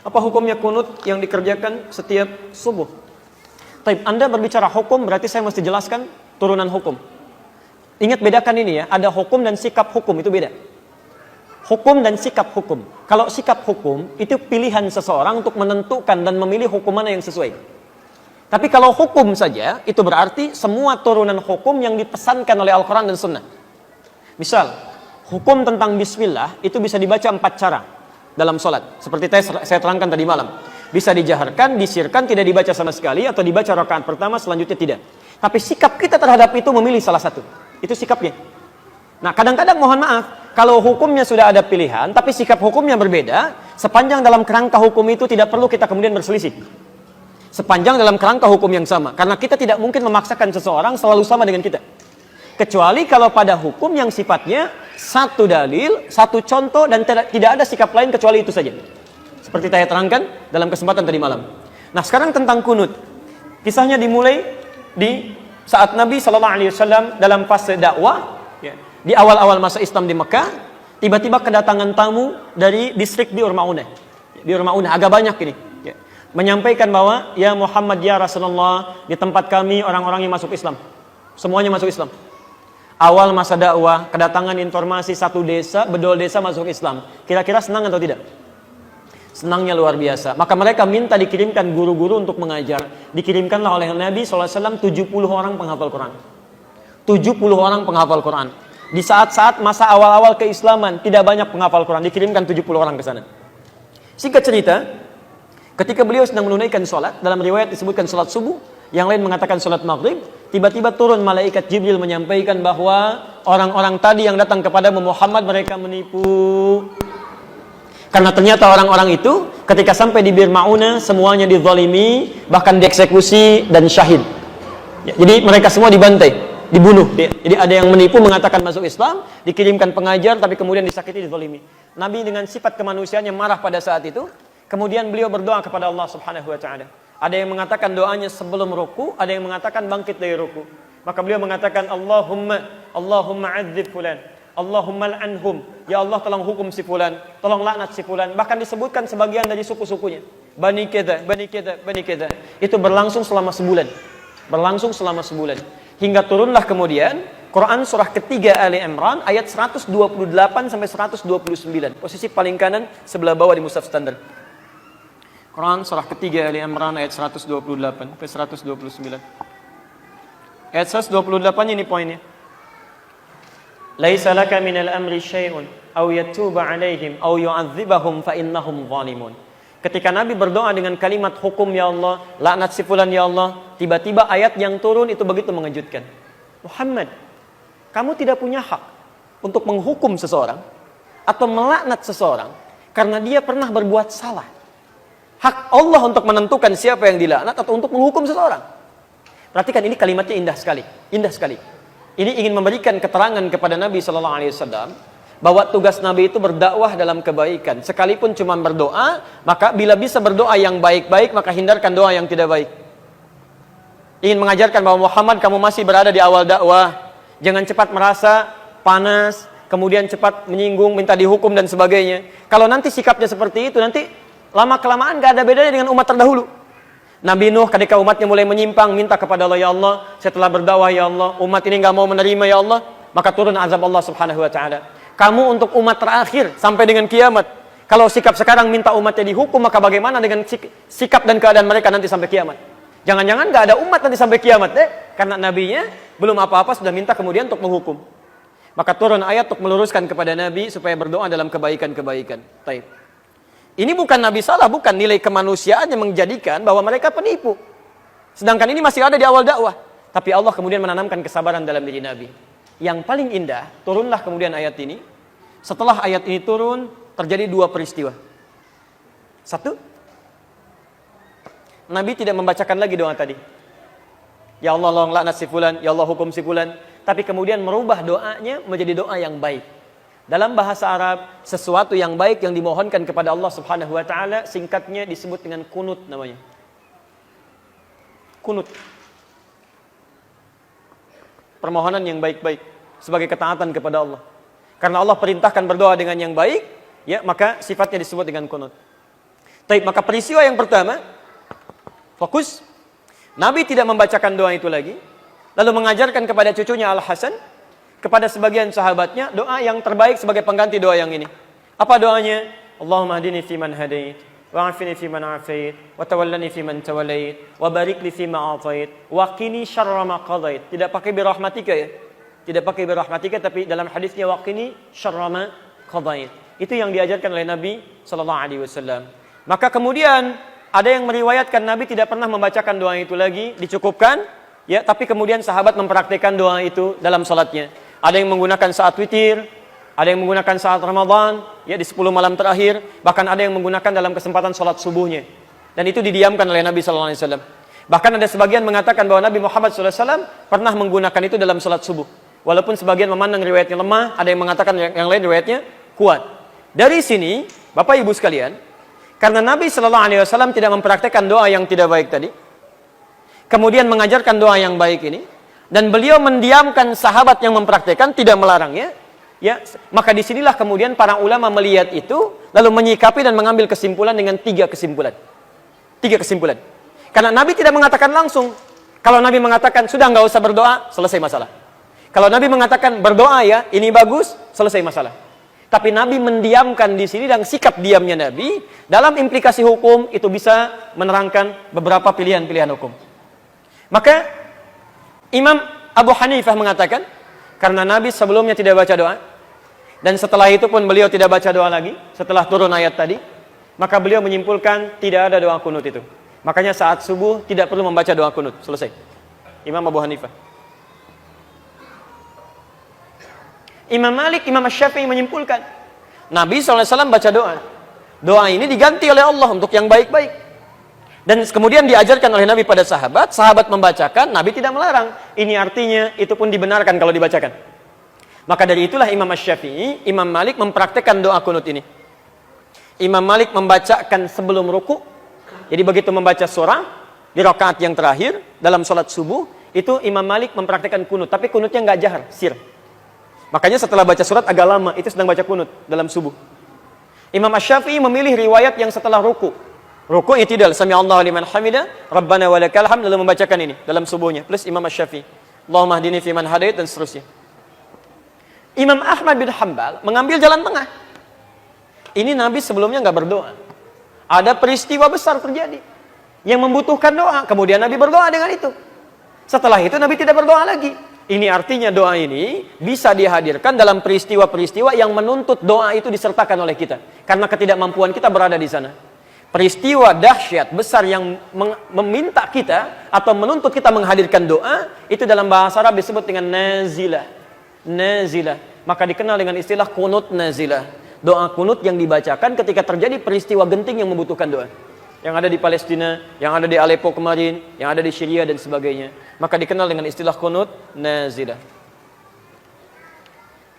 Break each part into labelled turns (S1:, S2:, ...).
S1: Apa hukumnya kunut yang dikerjakan setiap subuh? Taib, Anda berbicara hukum, berarti saya mesti jelaskan turunan hukum. Ingat, bedakan ini ya, ada hukum dan sikap hukum, itu beda. Hukum dan sikap hukum. Kalau sikap hukum, itu pilihan seseorang untuk menentukan dan memilih hukum mana yang sesuai. Tapi kalau hukum saja, itu berarti semua turunan hukum yang dipesankan oleh Al-Quran dan Sunnah. Misal, hukum tentang bismillah, itu bisa dibaca 4 cara dalam sholat. Seperti saya terangkan tadi malam. Bisa dijaharkan, disirkan, tidak dibaca sama sekali, atau dibaca rakaat pertama, selanjutnya tidak. Tapi sikap kita terhadap itu memilih salah satu. Itu sikapnya. Nah, kadang-kadang mohon maaf, kalau hukumnya sudah ada pilihan, tapi sikap hukumnya berbeda, sepanjang dalam kerangka hukum itu tidak perlu kita kemudian berselisih. Sepanjang dalam kerangka hukum yang sama. Karena kita tidak mungkin memaksakan seseorang selalu sama dengan kita. Kecuali kalau pada hukum yang sifatnya satu dalil, satu contoh, dan tidak ada sikap lain kecuali itu saja. Seperti saya terangkan dalam kesempatan tadi malam. Nah, sekarang tentang kunut. Kisahnya dimulai di saat Nabi SAW dalam fase dakwah, ya, di awal-awal masa Islam di Mekah, tiba-tiba kedatangan tamu dari distrik Bi'r Ma'unah. Bi'r Ma'unah agak banyak ini, ya, menyampaikan bahwa, ya Muhammad, ya Rasulullah, di tempat kami orang-orang yang masuk Islam, semuanya masuk Islam. Awal masa dakwah, kedatangan informasi satu desa, bedol desa masuk Islam. Kira-kira senang atau tidak? Senangnya luar biasa. Maka mereka minta dikirimkan guru-guru untuk mengajar. Dikirimkanlah oleh Nabi SAW 70 orang penghafal Quran. 70 orang penghafal Quran. Di saat-saat masa awal-awal keislaman, tidak banyak penghafal Quran. Dikirimkan 70 orang ke sana. Singkat cerita, ketika beliau sedang menunaikan sholat, dalam riwayat disebutkan sholat subuh, yang lain mengatakan sholat maghrib, tiba-tiba turun malaikat Jibril menyampaikan bahwa orang-orang tadi yang datang kepada Muhammad, mereka menipu. Karena ternyata orang-orang itu ketika sampai di Bir Ma'unah semuanya dizalimi, bahkan dieksekusi dan syahid. Ya, jadi mereka semua dibantai, dibunuh. Jadi ada yang menipu mengatakan masuk Islam, dikirimkan pengajar tapi kemudian disakiti, dizalimi. Nabi dengan sifat kemanusiaannya marah pada saat itu. Kemudian beliau berdoa kepada Allah Subhanahu wa taala. Ada yang mengatakan doanya sebelum ruku, ada yang mengatakan bangkit dari ruku. Maka beliau mengatakan Allahumma adzib fulan. Allahumma al'anhum, ya Allah tolong hukum si fulan, tolong laknat si fulan. Bahkan disebutkan sebagian dari suku-sukunya, Bani Keda, Bani Keda, Bani Keda. Itu berlangsung selama sebulan. Berlangsung selama sebulan. Hingga turunlah kemudian Quran surah ketiga Ali Imran ayat 128 sampai 129. Posisi paling kanan sebelah bawah di mushaf standar. Quran surah ketiga Ali Imran ayat 128 sampai 129. Ayat 128 ini poinnya. Laisa laka minal amri syai'un aw yatuba 'alaihim aw yu'adzibahum fa innahum zalimun. Ketika Nabi berdoa dengan kalimat hukum ya Allah, laknat si fulan ya Allah, tiba-tiba ayat yang turun itu begitu mengejutkan. Muhammad, kamu tidak punya hak untuk menghukum seseorang atau melaknat seseorang karena dia pernah berbuat salah. Hak Allah untuk menentukan siapa yang dilaknat atau untuk menghukum seseorang. Perhatikan, ini kalimatnya indah sekali, indah sekali. Ini ingin memberikan keterangan kepada Nabi SAW bahwa tugas Nabi itu berdakwah dalam kebaikan. Sekalipun cuma berdoa, maka bila bisa berdoa yang baik-baik, maka hindarkan doa yang tidak baik. Ingin mengajarkan bahwa Muhammad, kamu masih berada di awal dakwah. Jangan cepat merasa panas, kemudian cepat menyinggung, minta dihukum dan sebagainya. Kalau nanti sikapnya seperti itu, nanti lama-kelamaan gak ada bedanya dengan umat terdahulu. Nabi Nuh ketika umatnya mulai menyimpang, minta kepada Allah, ya Allah, setelah berdakwah ya Allah, umat ini gak mau menerima ya Allah, maka turun azab Allah Subhanahu wa taala. Kamu untuk umat terakhir sampai dengan kiamat. Kalau sikap sekarang minta umatnya dihukum, maka bagaimana dengan sikap dan keadaan mereka nanti sampai kiamat? Jangan-jangan gak ada umat nanti sampai kiamat karena nabinya belum apa-apa sudah minta kemudian untuk menghukum. Maka turun ayat untuk meluruskan kepada Nabi supaya berdoa dalam kebaikan-kebaikan. Taib. Ini bukan Nabi salah, bukan, nilai kemanusiaan yang menjadikan bahwa mereka penipu. Sedangkan ini masih ada di awal dakwah. Tapi Allah kemudian menanamkan kesabaran dalam diri Nabi. Yang paling indah, turunlah kemudian ayat ini. Setelah ayat ini turun, terjadi dua peristiwa. Satu, Nabi tidak membacakan lagi doa tadi. Ya Allah, tolong laknat si fulan, ya Allah hukum si fulan. Tapi kemudian merubah doanya menjadi doa yang baik. Dalam bahasa Arab, sesuatu yang baik yang dimohonkan kepada Allah Subhanahu wa taala, singkatnya disebut dengan kunut namanya. Kunut. Permohonan yang baik-baik sebagai ketaatan kepada Allah. Karena Allah perintahkan berdoa dengan yang baik, ya, maka sifatnya disebut dengan kunut. Taib, maka peristiwa yang pertama, fokus, Nabi tidak membacakan doa itu lagi, lalu mengajarkan kepada cucunya Al-Hasan, kepada sebagian sahabatnya, doa yang terbaik sebagai pengganti doa yang ini. Apa doanya? Allahumma hadini fiman hadait, wa'afini fiman afait, wa tawallani fiman tawallait, wa barik li fima atait, wa qini syarra ma qadait. Tidak pakai birahmatika ya. Tidak pakai birahmatika, tapi dalam hadisnya wa qini syarra ma qadait. Itu yang diajarkan oleh Nabi sallallahu alaihi wasallam. Maka kemudian ada yang meriwayatkan Nabi tidak pernah membacakan doa itu lagi, dicukupkan ya, tapi kemudian sahabat mempraktikkan doa itu dalam salatnya. Ada yang menggunakan saat witir, ada yang menggunakan saat Ramadan, ya di 10 malam terakhir, bahkan ada yang menggunakan dalam kesempatan salat subuhnya. Dan itu didiamkan oleh Nabi sallallahu alaihi wasallam. Bahkan ada sebagian mengatakan bahwa Nabi Muhammad sallallahu alaihi wasallam pernah menggunakan itu dalam salat subuh. Walaupun sebagian memandang riwayatnya lemah, ada yang mengatakan yang lain riwayatnya kuat. Dari sini, Bapak Ibu sekalian, karena Nabi sallallahu alaihi wasallam tidak mempraktikkan doa yang tidak baik tadi, kemudian mengajarkan doa yang baik ini, dan beliau mendiamkan sahabat yang mempraktikkan, tidak melarangnya, ya, maka disinilah kemudian para ulama melihat itu, lalu menyikapi dan mengambil kesimpulan dengan 3 kesimpulan. 3 kesimpulan. Karena Nabi tidak mengatakan langsung. Kalau Nabi mengatakan, sudah nggak usah berdoa, selesai masalah. Kalau Nabi mengatakan, berdoa ya, ini bagus, selesai masalah. Tapi Nabi mendiamkan di sini, dan sikap diamnya Nabi, dalam implikasi hukum, itu bisa menerangkan beberapa pilihan-pilihan hukum. Maka, Imam Abu Hanifah mengatakan, karena Nabi sebelumnya tidak baca doa, dan setelah itu pun beliau tidak baca doa lagi, setelah turun ayat tadi, maka beliau menyimpulkan tidak ada doa kunut itu. Makanya saat subuh tidak perlu membaca doa kunut. Selesai. Imam Abu Hanifah. Imam Malik, Imam Syafi'i menyimpulkan, Nabi SAW baca doa. Doa ini diganti oleh Allah untuk yang baik-baik. Dan kemudian diajarkan oleh Nabi pada sahabat, sahabat membacakan, Nabi tidak melarang. Ini artinya itu pun dibenarkan kalau dibacakan. Maka dari itulah Imam Syafi'i, Imam Malik mempraktekkan doa kunut ini. Imam Malik membacakan sebelum ruku. Jadi begitu membaca surah di rakaat yang terakhir dalam sholat subuh, itu Imam Malik mempraktekkan kunut, tapi kunutnya nggak jahar, sir. Makanya setelah baca surat agak lama, itu sedang baca kunut dalam subuh. Imam Syafi'i memilih riwayat yang setelah ruku. Ruku i'tidal, sami Allahu liman hamida, Rabbana walakal hamd, lalu membacakan ini dalam subuhnya. Plus Imam Syafi'i, Allahumma hdini fiman hadait, dan seterusnya. Imam Ahmad bin Hanbal mengambil jalan tengah. Ini Nabi sebelumnya nggak berdoa. Ada peristiwa besar terjadi yang membutuhkan doa, kemudian Nabi berdoa dengan itu. Setelah itu Nabi tidak berdoa lagi. Ini artinya doa ini bisa dihadirkan dalam peristiwa-peristiwa yang menuntut doa itu disertakan oleh kita. Karena ketidakmampuan kita berada di sana. Peristiwa dahsyat besar yang meminta kita atau menuntut kita menghadirkan doa, itu dalam bahasa Arab disebut dengan nazilah. Nazilah. Maka dikenal dengan istilah kunut nazilah. Doa kunut yang dibacakan ketika terjadi peristiwa genting yang membutuhkan doa. Yang ada di Palestina, yang ada di Aleppo kemarin, yang ada di Syria dan sebagainya. Maka dikenal dengan istilah kunut nazilah.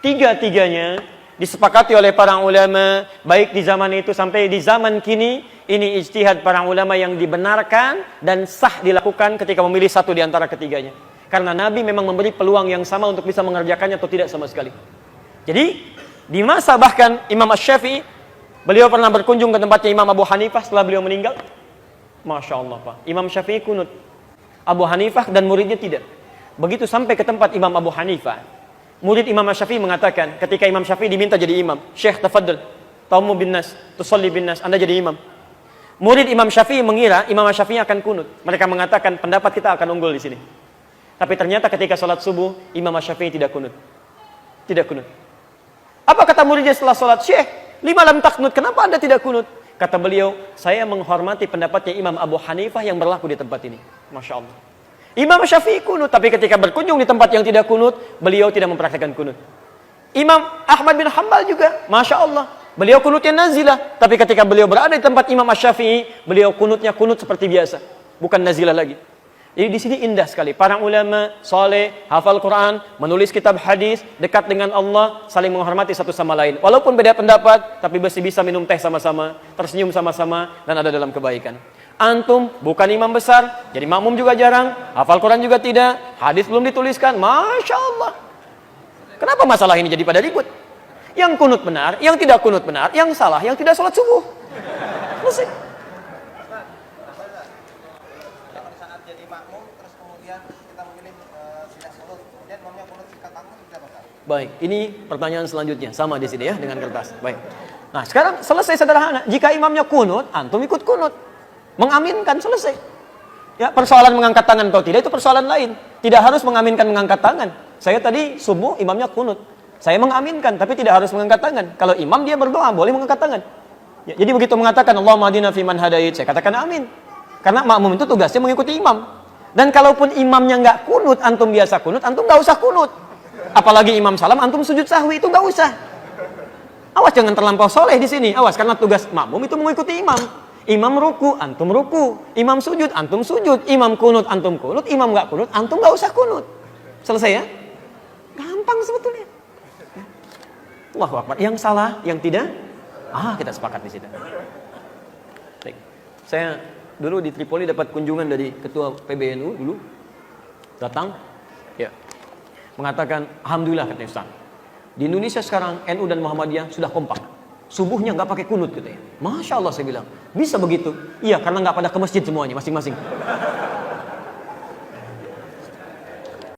S1: Tiga-tiganya disepakati oleh para ulama, baik di zaman itu sampai di zaman kini, ini ijtihad para ulama yang dibenarkan dan sah dilakukan ketika memilih satu di antara ketiganya. Karena Nabi memang memberi peluang yang sama untuk bisa mengerjakannya atau tidak sama sekali. Jadi, di masa bahkan Imam Syafi'i, beliau pernah berkunjung ke tempatnya Imam Abu Hanifah setelah beliau meninggal. Masya Allah Pak, Imam Syafi'i kunut, Abu Hanifah dan muridnya tidak. Begitu sampai ke tempat Imam Abu Hanifah, murid Imam Syafi'i mengatakan, ketika Imam Syafi'i diminta jadi imam, Syekh tafaddal, taumu bin nas, tusalli bin nas, Anda jadi imam. Murid Imam Syafi'i mengira Imam Syafi'i akan kunut. Mereka mengatakan pendapat kita akan unggul di sini. Tapi ternyata ketika sholat subuh, Imam Syafi'i tidak kunut. Tidak kunut. Apa kata muridnya setelah sholat? Syekh, 5 lam taknut, kenapa Anda tidak kunut? Kata beliau, saya menghormati pendapatnya Imam Abu Hanifah yang berlaku di tempat ini. Masya Allah. Imam Syafi'i kunut, tapi ketika berkunjung di tempat yang tidak kunut, beliau tidak mempraktikkan kunut. Imam Ahmad bin Hanbal juga, Masya Allah. Beliau kunutnya nazilah, tapi ketika beliau berada di tempat Imam Syafi'i, beliau kunutnya kunut seperti biasa, bukan nazilah lagi. Jadi di sini indah sekali. Para ulama saleh, hafal Quran, menulis kitab hadis, dekat dengan Allah, saling menghormati satu sama lain. Walaupun beda pendapat, tapi masih bisa minum teh sama-sama, tersenyum sama-sama, dan ada dalam kebaikan. Antum bukan imam besar, jadi makmum juga jarang, hafal Quran juga tidak, hadis belum dituliskan, Masya Allah. Kenapa masalah ini jadi pada ribut? Yang kunut benar, yang tidak kunut benar, yang salah, yang tidak sholat subuh. Selesai. Baik, ini pertanyaan selanjutnya. Sama di sini ya, dengan kertas. Baik. Nah, sekarang selesai sederhana. Jika imamnya kunut, antum ikut kunut. Mengaminkan, selesai. Ya, persoalan mengangkat tangan atau tidak, itu persoalan lain. Tidak harus mengaminkan mengangkat tangan. Saya tadi subuh, imamnya kunut. Saya mengaminkan, tapi tidak harus mengangkat tangan. Kalau imam dia berdoa, boleh mengangkat tangan. Ya, jadi begitu mengatakan, Allahumma hadina fiman hadait, saya katakan amin. Karena makmum itu tugasnya mengikuti imam. Dan kalaupun imamnya nggak kunut, antum biasa kunut, antum nggak usah kunut. Apalagi imam salam, antum sujud sahwi, itu nggak usah. Awas jangan terlampau soleh di sini. Awas, karena tugas makmum itu mengikuti imam. Imam ruku, antum ruku. Imam sujud, antum sujud. Imam kunut, antum kunut. Imam nggak kunut, antum nggak usah kunut. Selesai ya? Gampang sebetulnya. Allahu Akbar. Yang salah, yang tidak, kita sepakat di situ. Baik. Saya dulu di Tripoli dapat kunjungan dari ketua PBNU dulu. Datang, ya. Mengatakan, alhamdulillah katanya Ustaz. Di Indonesia sekarang NU dan Muhammadiyah sudah kompak. Subuhnya nggak pakai kunut katanya. Masya Allah saya bilang, bisa begitu? Iya, karena nggak pada ke masjid semuanya masing-masing.